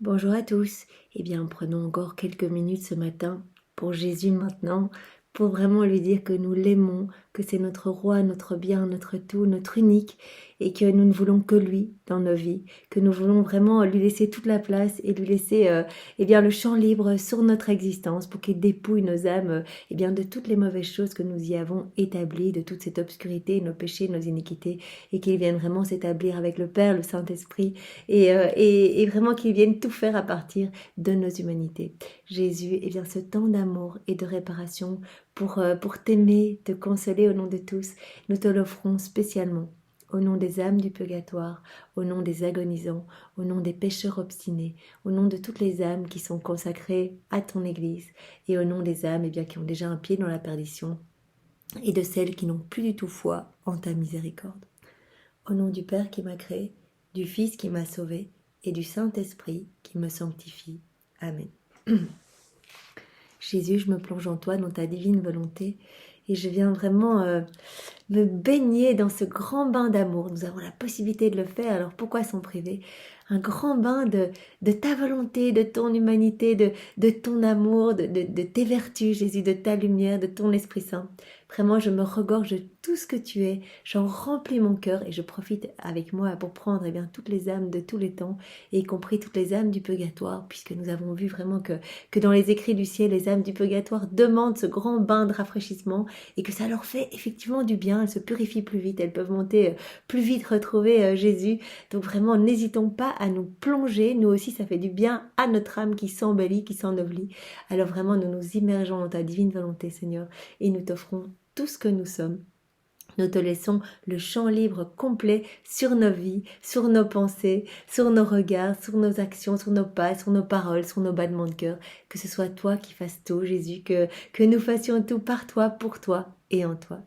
Bonjour à tous. Eh bien, prenons encore quelques minutes ce matin pour Jésus maintenant, pour vraiment lui dire que nous l'aimons, que c'est notre roi, notre bien, notre tout, notre unique, et que nous ne voulons que lui dans nos vies, que nous voulons vraiment lui laisser toute la place et lui laisser eh bien, le champ libre sur notre existence pour qu'il dépouille nos âmes eh bien, de toutes les mauvaises choses que nous y avons établies, de toute cette obscurité, nos péchés, nos iniquités, et qu'il vienne vraiment s'établir avec le Père, le Saint-Esprit, et vraiment qu'il vienne tout faire à partir de nos humanités. Jésus, eh bien, ce temps d'amour et de réparation pour t'aimer, te consoler au nom de tous, nous te l'offrons spécialement. Au nom des âmes du purgatoire, au nom des agonisants, au nom des pécheurs obstinés, au nom de toutes les âmes qui sont consacrées à ton Église, et au nom des âmes eh bien, qui ont déjà un pied dans la perdition, et de celles qui n'ont plus du tout foi en ta miséricorde. Au nom du Père qui m'a créé, du Fils qui m'a sauvé, et du Saint-Esprit qui me sanctifie. Amen. Jésus, je me plonge en toi, dans ta divine volonté, et je viens vraiment me baigner dans ce grand bain d'amour. Nous avons la possibilité de le faire, alors pourquoi s'en priver? Un grand bain de ta volonté, de ton humanité, de ton amour, de tes vertus, Jésus, de ta lumière, de ton Esprit Saint. Vraiment, je me regorge de tout ce que tu es, j'en remplis mon cœur et je profite avec moi pour prendre eh bien, toutes les âmes de tous les temps, et y compris toutes les âmes du purgatoire, puisque nous avons vu vraiment que dans les écrits du ciel, les âmes du purgatoire demandent ce grand bain de rafraîchissement, et que ça leur fait effectivement du bien, elles se purifient plus vite, elles peuvent monter plus vite, retrouver Jésus. Donc vraiment, n'hésitons pas à nous plonger, nous aussi ça fait du bien à notre âme qui s'embellit, qui s'ennovelit. Alors vraiment, nous nous immergeons dans ta divine volonté, Seigneur, et nous t'offrons tout ce que nous sommes. Nous te laissons le champ libre complet sur nos vies, sur nos pensées, sur nos regards, sur nos actions, sur nos pas, sur nos paroles, sur nos battements de cœur. Que ce soit toi qui fasses tout, Jésus, que nous fassions tout par toi, pour toi et en toi.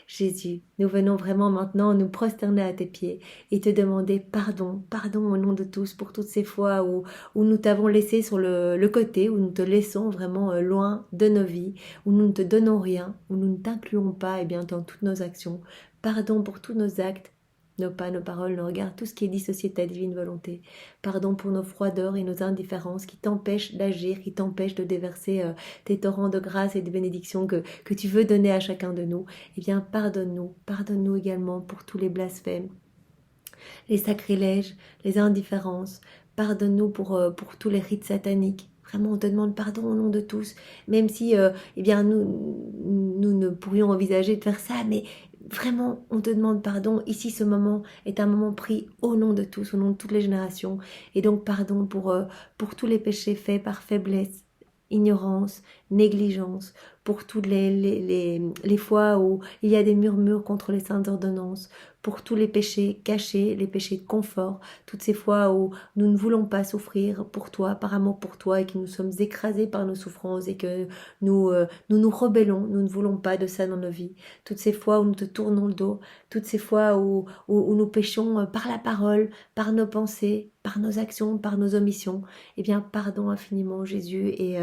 Jésus, nous venons vraiment maintenant nous prosterner à tes pieds et te demander pardon, pardon au nom de tous pour toutes ces fois où nous t'avons laissé sur le côté, où nous te laissons vraiment loin de nos vies, où nous ne te donnons rien, où nous ne t'incluons pas eh bien, dans toutes nos actions. Pardon pour tous nos actes, nos pas, nos paroles, nos regards, tout ce qui est dissocié de ta divine volonté. Pardon pour nos froideurs et nos indifférences qui t'empêchent d'agir, qui t'empêchent de déverser tes torrents de grâce et de bénédictions que tu veux donner à chacun de nous. Eh bien, pardonne-nous. Pardonne-nous également pour tous les blasphèmes, les sacrilèges, les indifférences. Pardonne-nous pour tous les rites sataniques. Vraiment, on te demande pardon au nom de tous, même si eh bien, nous ne pourrions envisager de faire ça, mais vraiment, on te demande pardon. Ici, ce moment est un moment pris au nom de tous, au nom de toutes les générations. Et donc, pardon pour tous les péchés faits par faiblesse, ignorance, négligence, pour toutes les fois où il y a des murmures contre les saintes ordonnances, pour tous les péchés cachés, les péchés de confort, toutes ces fois où nous ne voulons pas souffrir pour toi, par amour pour toi, et que nous sommes écrasés par nos souffrances, et que nous rebellons, nous ne voulons pas de ça dans nos vies. Toutes ces fois où nous te tournons le dos, toutes ces fois où nous péchons par la parole, par nos pensées, par nos actions, par nos omissions. Eh bien, pardon infiniment, Jésus, et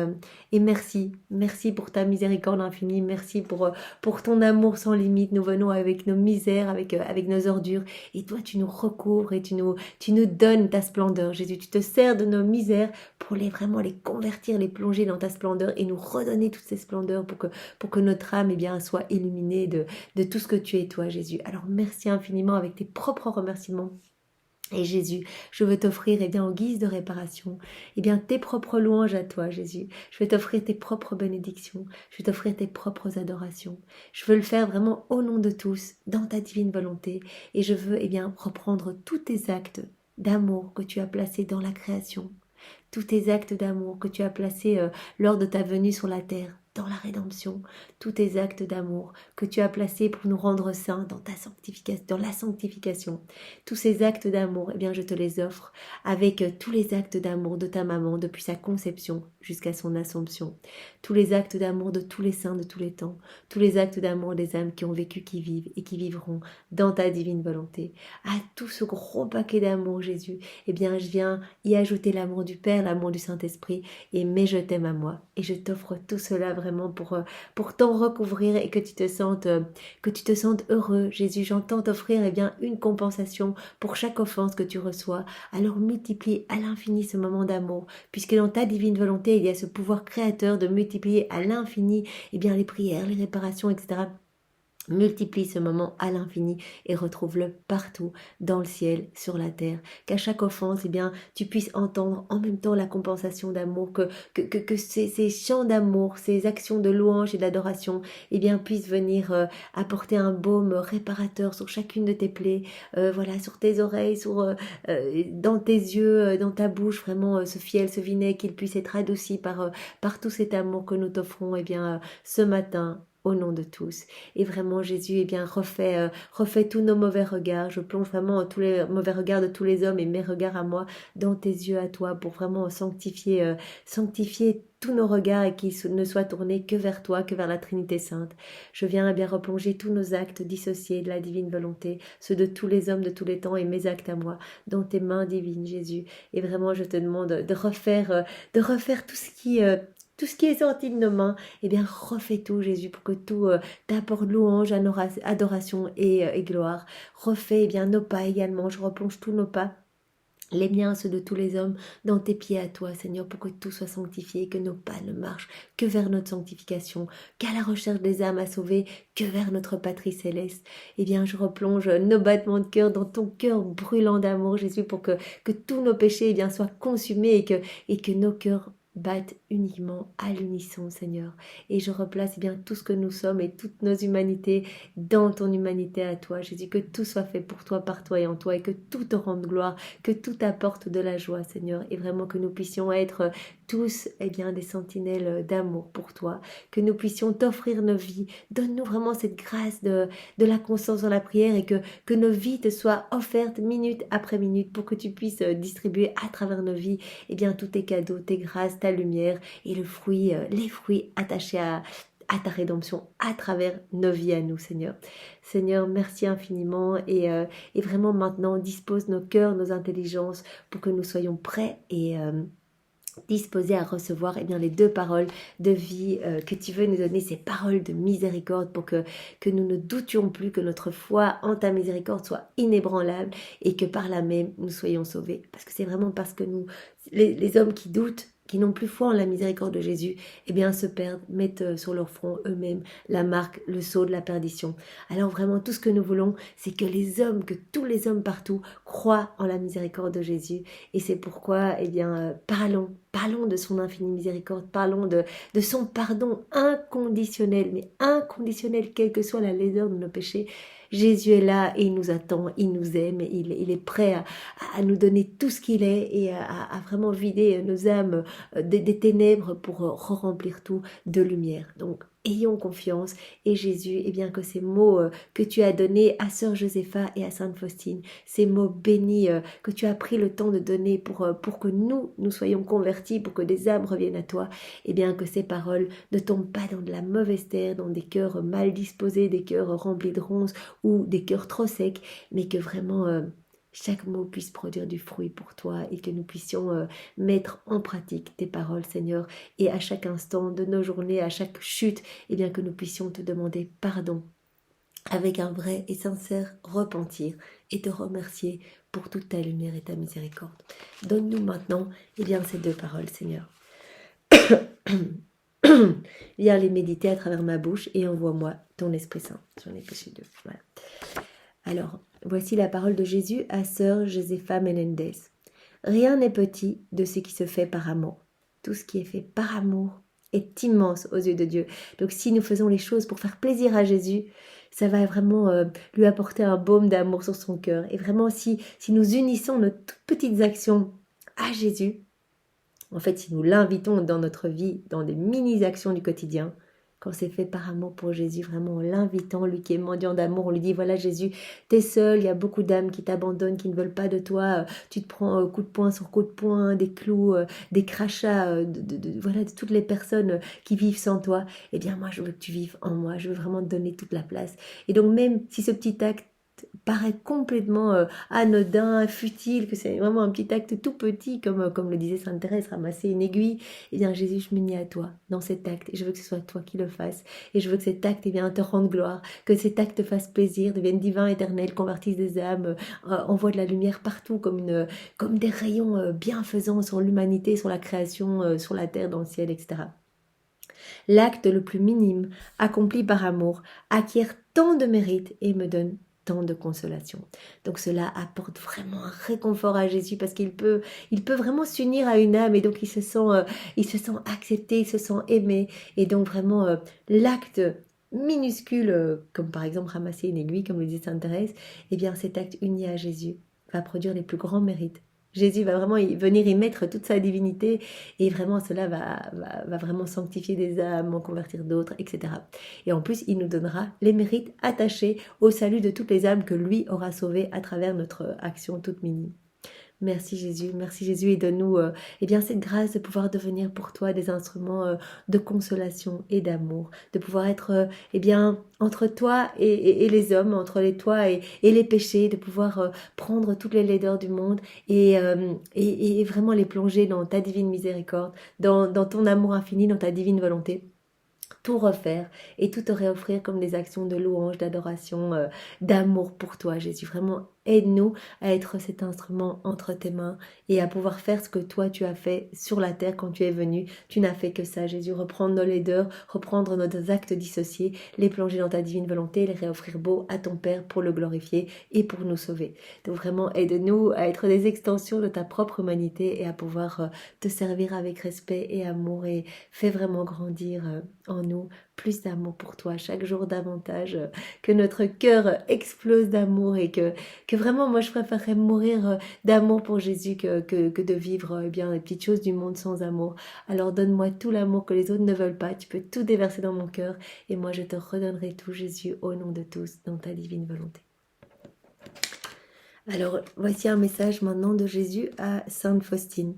merci. Merci pour ta miséricorde infinie. Merci pour ton amour sans limite. Nous venons avec nos misères, avec nos ordures. Et toi, tu nous recouvres et tu nous donnes ta splendeur. Jésus, tu te sers de nos misères pour vraiment les convertir, les plonger dans ta splendeur et nous redonner toutes ces splendeurs pour que notre âme eh bien, soit illuminée de tout ce que tu es, toi, Jésus. Alors, merci infiniment avec tes propres remerciements. Et Jésus, je veux t'offrir, eh bien, en guise de réparation, eh bien, tes propres louanges à toi, Jésus. Je veux t'offrir tes propres bénédictions. Je veux t'offrir tes propres adorations. Je veux le faire vraiment au nom de tous, dans ta divine volonté. Et je veux, eh bien, reprendre tous tes actes d'amour que tu as placés dans la création. Tous tes actes d'amour que tu as placés lors de ta venue sur la terre, dans la rédemption, tous tes actes d'amour que tu as placés pour nous rendre saints dans ta sanctification, dans la sanctification. Tous ces actes d'amour, eh bien, je te les offre avec tous les actes d'amour de ta maman depuis sa conception jusqu'à son assomption. Tous les actes d'amour de tous les saints de tous les temps. Tous les actes d'amour des âmes qui ont vécu, qui vivent et qui vivront dans ta divine volonté. À tout ce gros paquet d'amour, Jésus, eh bien, je viens y ajouter l'amour du Père, l'amour du Saint-Esprit, et mais je t'aime à moi. Et je t'offre tout cela vraiment pour t'en recouvrir et que tu te sentes heureux. Jésus, j'entends t'offrir une compensation pour chaque offense que tu reçois. Alors multiplie à l'infini ce moment d'amour, puisque dans ta divine volonté, il y a ce pouvoir créateur de multiplier à l'infini les prières, les réparations, etc. Multiplie ce moment à l'infini et retrouve-le partout, dans le ciel, sur la terre. Qu'à chaque offense, tu puisses entendre en même temps la compensation d'amour, que ces chants d'amour, ces actions de louange et d'adoration, puissent venir apporter un baume réparateur sur chacune de tes plaies, sur tes oreilles, dans tes yeux, dans ta bouche, vraiment ce fiel, ce vinaigre, qu'il puisse être adouci par tout cet amour que nous t'offrons, ce matin, au nom de tous. Et vraiment, Jésus, refais tous nos mauvais regards. Je plonge vraiment tous les mauvais regards de tous les hommes et mes regards à moi dans tes yeux à toi pour vraiment sanctifier tous nos regards et qu'ils ne soient tournés que vers toi, que vers la Trinité Sainte. Je viens replonger tous nos actes dissociés de la divine volonté, ceux de tous les hommes de tous les temps et mes actes à moi, dans tes mains divines, Jésus. Et vraiment, je te demande de refaire tout ce qui est sorti de nos mains, refais tout, Jésus, pour que tout t'apporte louange, adoration et gloire. Refais nos pas également, je replonge tous nos pas, les miens, ceux de tous les hommes, dans tes pieds à toi, Seigneur, pour que tout soit sanctifié, que nos pas ne marchent que vers notre sanctification, qu'à la recherche des âmes à sauver, que vers notre patrie céleste. Je replonge nos battements de cœur dans ton cœur brûlant d'amour, Jésus, pour que tous nos péchés soient consumés et que nos cœurs battent uniquement à l'unisson, Seigneur. Et je replace tout ce que nous sommes et toutes nos humanités dans ton humanité à toi, Jésus, que tout soit fait pour toi, par toi et en toi, et que tout te rende gloire, que tout apporte de la joie, Seigneur, et vraiment que nous puissions être tous des sentinelles d'amour pour toi, que nous puissions t'offrir nos vies. Donne-nous vraiment cette grâce de la constance dans la prière et que nos vies te soient offertes minute après minute pour que tu puisses distribuer à travers nos vies tous tes cadeaux, tes grâces, ta lumière et les fruits attachés à ta rédemption à travers nos vies à nous, Seigneur. Seigneur, merci infiniment et vraiment maintenant dispose nos cœurs, nos intelligences pour que nous soyons prêts et disposés à recevoir les deux paroles de vie que tu veux nous donner, ces paroles de miséricorde pour que nous ne doutions plus, que notre foi en ta miséricorde soit inébranlable et que par là même nous soyons sauvés. Parce que c'est vraiment parce que nous, les hommes qui doutent, qui n'ont plus foi en la miséricorde de Jésus, se perdent, mettent sur leur front eux-mêmes la marque, le sceau de la perdition. Alors vraiment, tout ce que nous voulons, c'est que que tous les hommes partout croient en la miséricorde de Jésus. Et c'est pourquoi, parlons de son infinie miséricorde, parlons de son pardon inconditionnel, mais inconditionnel, quelle que soit la laideur de nos péchés. Jésus est là et il nous attend, il nous aime, il est prêt à nous donner tout ce qu'il est et à vraiment vider nos âmes des ténèbres pour remplir tout de lumière. Donc, ayons confiance et Jésus, que ces mots que tu as donnés à Sœur Josépha et à Sainte Faustine, ces mots bénis que tu as pris le temps de donner pour que nous soyons convertis, pour que des âmes reviennent à toi, que ces paroles ne tombent pas dans de la mauvaise terre, dans des cœurs mal disposés, des cœurs remplis de ronces ou des cœurs trop secs, mais que vraiment chaque mot puisse produire du fruit pour toi et que nous puissions mettre en pratique tes paroles, Seigneur, et à chaque instant de nos journées, à chaque chute, que nous puissions te demander pardon avec un vrai et sincère repentir et te remercier pour toute ta lumière et ta miséricorde. Donne-nous maintenant ces deux paroles, Seigneur. Viens les méditer à travers ma bouche et envoie-moi ton Esprit Saint. J'en ai péché deux. Voilà. Alors, voici la parole de Jésus à Sœur Josépha Menendez. Rien n'est petit de ce qui se fait par amour. Tout ce qui est fait par amour est immense aux yeux de Dieu. Donc si nous faisons les choses pour faire plaisir à Jésus, ça va vraiment lui apporter un baume d'amour sur son cœur. Et vraiment, si nous unissons nos toutes petites actions à Jésus, en fait, si nous l'invitons dans notre vie, dans des mini-actions du quotidien, quand c'est fait par amour pour Jésus, vraiment en l'invitant, lui qui est mendiant d'amour, on lui dit, voilà Jésus, t'es seul, il y a beaucoup d'âmes qui t'abandonnent, qui ne veulent pas de toi, tu te prends coup de poing sur coup de poing, des clous, des crachats, de toutes les personnes qui vivent sans toi. Moi je veux que tu vives en moi, je veux vraiment te donner toute la place. Et donc même si ce petit acte acte paraît complètement anodin, futile, que c'est vraiment un petit acte tout petit, comme le disait Sainte Thérèse, ramasser une aiguille, eh bien Jésus, je m'unis à toi dans cet acte et je veux que ce soit toi qui le fasses et je veux que cet acte te rende gloire, que cet acte te fasse plaisir, devienne divin, éternel, convertisse des âmes, envoie de la lumière partout comme des rayons bienfaisants sur l'humanité, sur la création, sur la terre, dans le ciel, etc. L'acte le plus minime, accompli par amour, acquiert tant de mérite et me donne tant de consolation. Donc cela apporte vraiment un réconfort à Jésus parce qu'il peut vraiment s'unir à une âme et donc il se sent accepté, il se sent aimé et donc vraiment l'acte minuscule, comme par exemple ramasser une aiguille, comme le dit Sainte Thérèse, eh bien cet acte uni à Jésus va produire les plus grands mérites. Jésus va vraiment venir y mettre toute sa divinité et vraiment cela va vraiment sanctifier des âmes, en convertir d'autres, etc. Et en plus, il nous donnera les mérites attachés au salut de toutes les âmes que lui aura sauvées à travers notre action toute minime. Merci Jésus et donne-nous eh bien cette grâce de pouvoir devenir pour toi des instruments de consolation et d'amour, de pouvoir être eh bien entre toi et les hommes, entre les toi et les péchés, de pouvoir prendre toutes les laideurs du monde et vraiment les plonger dans ta divine miséricorde, dans ton amour infini, dans ta divine volonté. Tout refaire et tout te réoffrir comme des actions de louange, d'adoration, d'amour pour toi, Jésus. Vraiment, aide-nous à être cet instrument entre tes mains et à pouvoir faire ce que toi tu as fait sur la terre quand tu es venu. Tu n'as fait que ça, Jésus. Reprendre nos laideurs, reprendre nos actes dissociés, les plonger dans ta divine volonté, les réoffrir beaux à ton Père pour le glorifier et pour nous sauver. Donc vraiment, aide-nous à être des extensions de ta propre humanité et à pouvoir te servir avec respect et amour et fais vraiment grandir en nous plus d'amour pour toi chaque jour davantage, que notre cœur explose d'amour et que vraiment moi je préférerais mourir d'amour pour Jésus que de vivre eh bien les petites choses du monde sans amour. Alors donne-moi tout l'amour que les autres ne veulent pas, tu peux tout déverser dans mon cœur et moi je te redonnerai tout, Jésus, au nom de tous, dans ta divine volonté. Alors voici un message maintenant de Jésus à Sainte Faustine.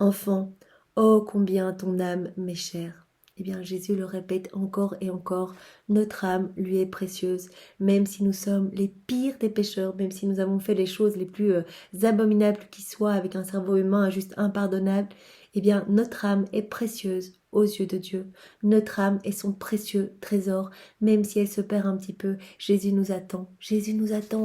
Enfant, oh combien ton âme m'est chère. Eh bien, Jésus le répète encore et encore, notre âme lui est précieuse, même si nous sommes les pires des pécheurs, même si nous avons fait les choses les plus abominables qui soient avec un cerveau humain juste impardonnable, eh bien, notre âme est précieuse aux yeux de Dieu. Notre âme est son précieux trésor, même si elle se perd un petit peu. Jésus nous attend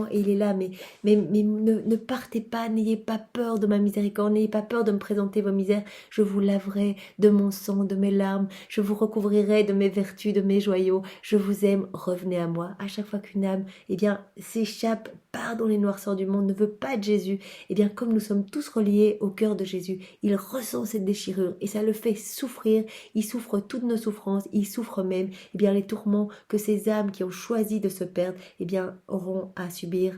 et il est là, mais ne partez pas, n'ayez pas peur de ma miséricorde, n'ayez pas peur de me présenter vos misères, je vous laverai de mon sang, de mes larmes, je vous recouvrirai de mes vertus, de mes joyaux, je vous aime, revenez à moi. À chaque fois qu'une âme, eh bien, s'échappe, part dans les noirceurs du monde, ne veut pas de Jésus, eh bien, comme nous sommes tous reliés au cœur de Jésus, il ressent cette déchirure et ça le fait souffrir. Il souffre toutes nos souffrances, il souffre même eh bien, les tourments que ces âmes qui ont choisi de se perdre eh bien, auront à subir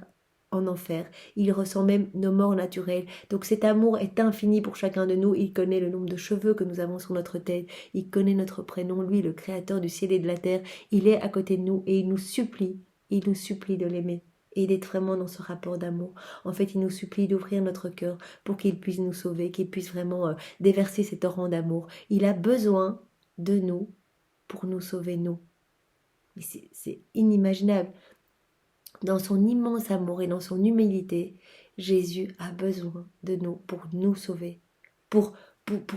en enfer. Il ressent même nos morts naturelles. Donc cet amour est infini pour chacun de nous. Il connaît le nombre de cheveux que nous avons sur notre tête. Il connaît notre prénom, lui, le créateur du ciel et de la terre. Il est à côté de nous et il nous supplie de l'aimer et d'être vraiment dans ce rapport d'amour. En fait, il nous supplie d'ouvrir notre cœur pour qu'il puisse nous sauver, qu'il puisse vraiment déverser ces torrents d'amour. Il a besoin de nous pour nous sauver, nous. Mais c'est inimaginable. Dans son immense amour et dans son humilité, Jésus a besoin de nous pour nous sauver, pour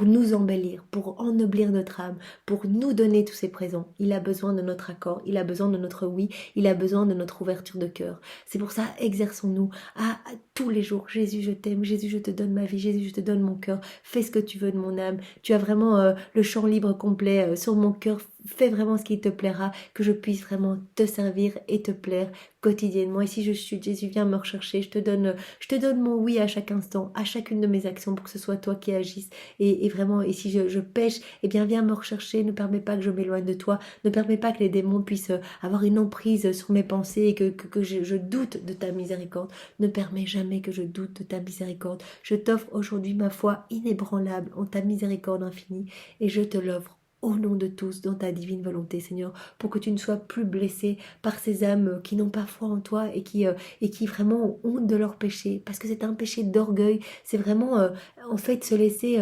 nous embellir, pour ennoblir notre âme, pour nous donner tous ses présents. Il a besoin de notre accord, il a besoin de notre oui, il a besoin de notre ouverture de cœur. C'est pour ça, exerçons-nous à tous les jours. Jésus, je t'aime, Jésus, je te donne ma vie, Jésus, je te donne mon cœur. Fais ce que tu veux de mon âme. Tu as vraiment le champ libre complet sur mon cœur. Fais vraiment ce qui te plaira, que je puisse vraiment te servir et te plaire quotidiennement. Et si je suis Jésus, viens me rechercher. Je te donne mon oui à chaque instant, à chacune de mes actions pour que ce soit toi qui agisses. Et vraiment, et si je pêche, eh bien viens me rechercher, ne permets pas que je m'éloigne de toi, ne permets pas que les démons puissent avoir une emprise sur mes pensées et que je doute de ta miséricorde. Ne permets jamais que je doute de ta miséricorde. Je t'offre aujourd'hui ma foi inébranlable en ta miséricorde infinie et je te l'offre au nom de tous, dans ta divine volonté, Seigneur, pour que tu ne sois plus blessé par ces âmes qui n'ont pas foi en toi et qui vraiment ont honte de leur péché, parce que c'est un péché d'orgueil, c'est vraiment en fait se laisser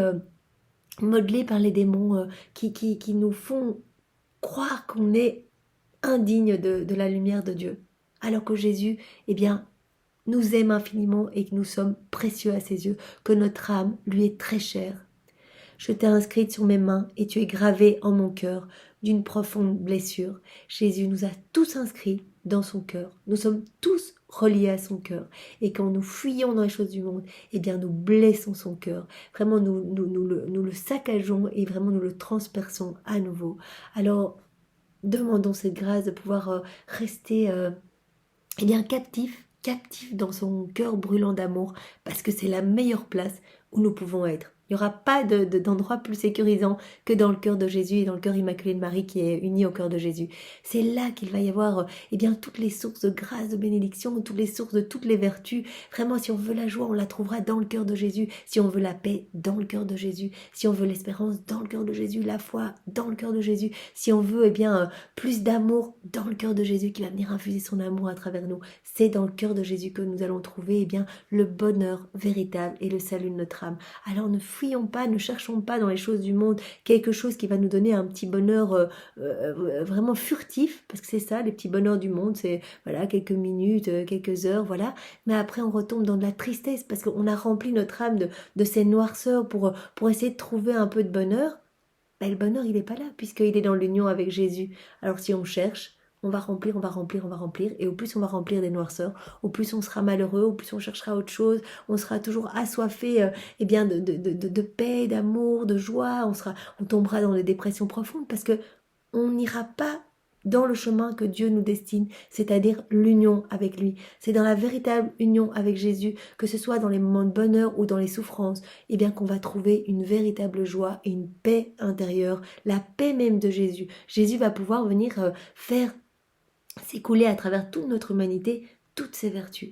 modeler par les démons qui nous font croire qu'on est indigne de la lumière de Dieu. alors que Jésus, eh bien, nous aime infiniment et que nous sommes précieux à ses yeux, que notre âme lui est très chère. Je t'ai inscrite sur mes mains et tu es gravé en mon cœur d'une profonde blessure. Jésus nous a tous inscrits dans son cœur. Nous sommes tous reliés à son cœur. Et quand nous fuyons dans les choses du monde, eh bien nous blessons son cœur. Vraiment, nous le saccageons et vraiment nous le transperçons à nouveau. Alors, demandons cette grâce de pouvoir rester eh bien captif dans son cœur brûlant d'amour, parce que c'est la meilleure place où nous pouvons être. Il n'y aura pas d'endroit plus sécurisant que dans le cœur de Jésus et dans le cœur immaculé de Marie qui est uni au cœur de Jésus. C'est là qu'il va y avoir eh bien, toutes les sources de grâce, de bénédiction, toutes les sources de toutes les vertus. Vraiment, si on veut la joie, on la trouvera dans le cœur de Jésus. Si on veut la paix, dans le cœur de Jésus. Si on veut l'espérance, dans le cœur de Jésus. La foi, dans le cœur de Jésus. Si on veut eh bien, plus d'amour, dans le cœur de Jésus qui va venir infuser son amour à travers nous. C'est dans le cœur de Jésus que nous allons trouver eh bien, le bonheur véritable et le salut de notre âme. Alors ne fuyons pas, ne cherchons pas dans les choses du monde quelque chose qui va nous donner un petit bonheur vraiment furtif, parce que c'est ça, les petits bonheurs du monde, c'est voilà quelques minutes, quelques heures, voilà. Mais après on retombe dans de la tristesse parce qu'on a rempli notre âme de ces noirceurs pour essayer de trouver un peu de bonheur. Ben, le bonheur il n'est pas là puisqu'il est dans l'union avec Jésus. Alors si on cherche, on va remplir, on va remplir, on va remplir. Et au plus on va remplir des noirceurs, au plus on sera malheureux, au plus on cherchera autre chose. On sera toujours assoiffé eh bien, de paix, d'amour, de joie. On tombera dans des dépressions profondes parce que on n'ira pas dans le chemin que Dieu nous destine, c'est-à-dire l'union avec lui. C'est dans la véritable union avec Jésus, que ce soit dans les moments de bonheur ou dans les souffrances, eh bien qu'on va trouver une véritable joie et une paix intérieure, la paix même de Jésus. Jésus va pouvoir venir faire s'écouler à travers toute notre humanité toutes ses vertus.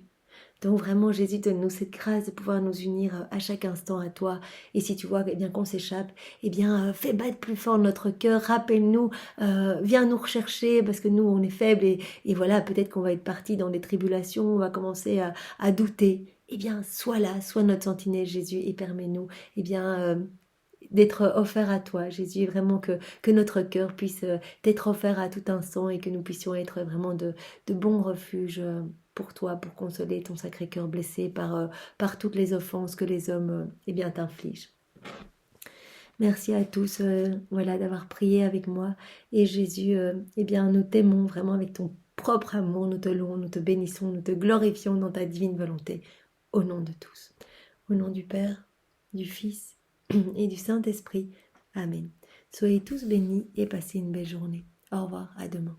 Donc vraiment, Jésus, donne-nous cette grâce de pouvoir nous unir à chaque instant à toi. Et si tu vois eh bien, qu'on s'échappe, eh bien, fais battre plus fort notre cœur, rappelle-nous, viens nous rechercher, parce que nous, on est faibles, et voilà, peut-être qu'on va être parti dans des tribulations, on va commencer à douter. Eh bien, sois là, sois notre sentinelle, Jésus, et permets-nous, eh bien, d'être offert à toi, Jésus, et vraiment que notre cœur puisse t'être offert à tout instant et que nous puissions être vraiment de bons refuges pour toi, pour consoler ton sacré cœur blessé par toutes les offenses que les hommes eh bien t'infligent. Merci à tous voilà, d'avoir prié avec moi. Et Jésus, eh bien, nous t'aimons vraiment avec ton propre amour. Nous te louons, nous te bénissons, nous te glorifions dans ta divine volonté. Au nom de tous. Au nom du Père, du Fils et du Saint-Esprit. Amen. Soyez tous bénis et passez une belle journée. Au revoir, à demain.